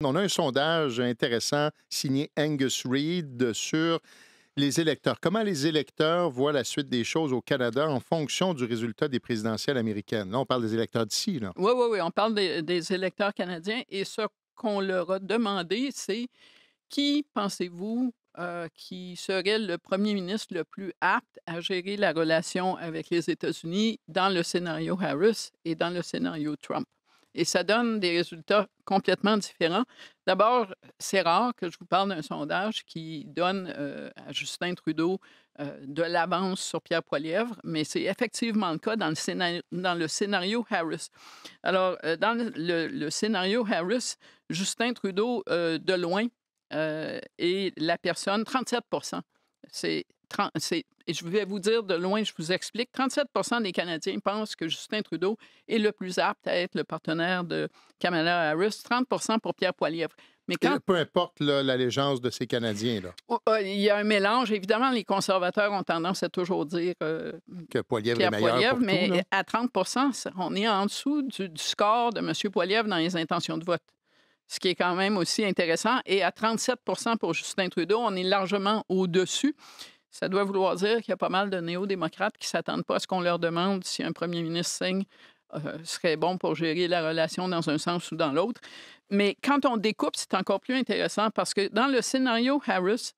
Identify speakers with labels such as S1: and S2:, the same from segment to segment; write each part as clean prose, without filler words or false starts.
S1: On a un sondage intéressant signé Angus Reid sur les électeurs. Comment les électeurs voient la suite des choses au Canada en fonction du résultat des présidentielles américaines? Là, on parle des électeurs d'ici, là.
S2: Oui, oui, oui, on parle des électeurs canadiens et ce qu'on leur a demandé, c'est qui pensez-vous qui serait le premier ministre le plus apte à gérer la relation avec les États-Unis dans le scénario Harris et dans le scénario Trump? Et ça donne des résultats complètement différents. D'abord, c'est rare que je vous parle d'un sondage qui donne à Justin Trudeau de l'avance sur Pierre Poilievre, mais c'est effectivement le cas dans le scénario Harris. Alors, dans le scénario Harris, Justin Trudeau, de loin, est la personne, 37. Et je vais vous dire de loin, je vous explique, 37 des Canadiens pensent que Justin Trudeau est le plus apte à être le partenaire de Kamala Harris, 30 pour Pierre Poilievre. Mais
S1: Et
S2: quand
S1: peu importe là, l'allégeance de ces Canadiens, là,
S2: il y a un mélange, évidemment, les conservateurs ont tendance à toujours dire
S1: que Poilievre est
S2: Pierre
S1: meilleur
S2: Poilievre,
S1: pour tout, là.
S2: mais à 30 on est en dessous du score de M. Poilievre dans les intentions de vote. Ce qui est quand même aussi intéressant. Et à 37 pour Justin Trudeau, on est largement au-dessus. Ça doit vouloir dire qu'il y a pas mal de néo-démocrates qui ne s'attendent pas à ce qu'on leur demande si un premier ministre signe serait bon pour gérer la relation dans un sens ou dans l'autre. Mais quand on découpe, c'est encore plus intéressant parce que dans le scénario Harris,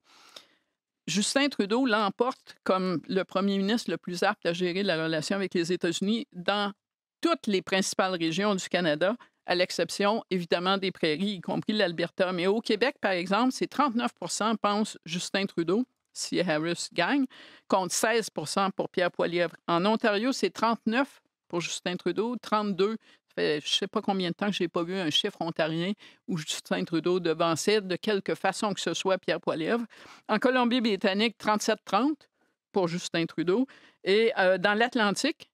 S2: Justin Trudeau l'emporte comme le premier ministre le plus apte à gérer la relation avec les États-Unis dans toutes les principales régions du Canada, à l'exception, évidemment, des prairies, y compris l'Alberta. Mais au Québec, par exemple, c'est 39 pensent Justin Trudeau, si Harris gagne, contre 16 pour Pierre Poilievre. En Ontario, c'est 39 pour Justin Trudeau, 32. Ça fait je ne sais pas combien de temps que je n'ai pas vu un chiffre ontarien où Justin Trudeau devançait de quelque façon que ce soit Pierre Poilievre. En Colombie-Britannique, 37-30 pour Justin Trudeau. Et dans l'Atlantique,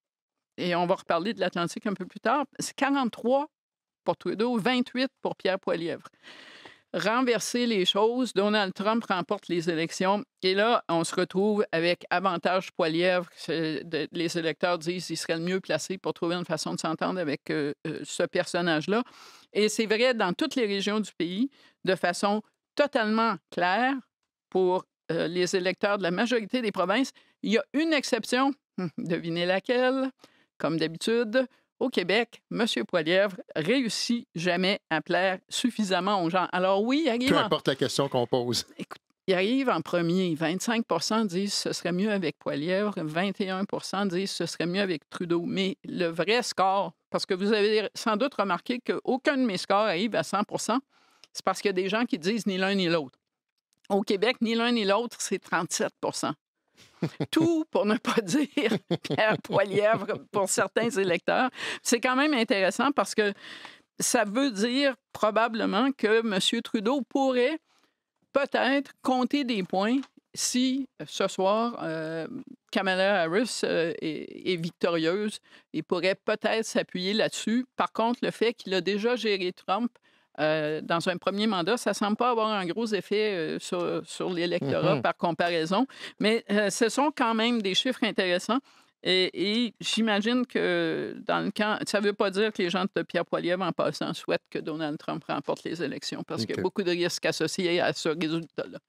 S2: et on va reparler de l'Atlantique un peu plus tard, c'est 43 pour Trudeau, 28 pour Pierre Poilievre. Renverser les choses, Donald Trump remporte les élections et là, on se retrouve avec avantage Poilievre. Les électeurs disent qu'il serait le mieux placé pour trouver une façon de s'entendre avec ce personnage-là. Et c'est vrai dans toutes les régions du pays, de façon totalement claire pour les électeurs de la majorité des provinces. Il y a une exception, devinez laquelle, comme d'habitude, au Québec, M. Poilievre réussit jamais à plaire suffisamment aux gens. Alors oui,
S1: Peu importe la question qu'on pose.
S2: écoute, il arrive en premier. 25 disent que ce serait mieux avec Poilievre. 21 disent que ce serait mieux avec Trudeau. Mais le vrai score, parce que vous avez sans doute remarqué qu'aucun de mes scores arrive à 100 c'est parce qu'il y a des gens qui disent ni l'un ni l'autre. Au Québec, ni l'un ni l'autre, c'est 37. Tout pour ne pas dire Pierre Poilievre pour certains électeurs. C'est quand même intéressant parce que ça veut dire probablement que M. Trudeau pourrait peut-être compter des points si ce soir Kamala Harris est victorieuse. Il pourrait peut-être s'appuyer là-dessus. Par contre, le fait qu'il a déjà géré Trump dans un premier mandat, ça ne semble pas avoir un gros effet sur l'électorat par comparaison, mais ce sont quand même des chiffres intéressants. Et j'imagine que dans le camp, ça ne veut pas dire que les gens de Pierre Poilievre, en passant, souhaitent que Donald Trump remporte les élections, parce qu'il y a
S1: OK.
S2: beaucoup de risques associés à ce résultat-là.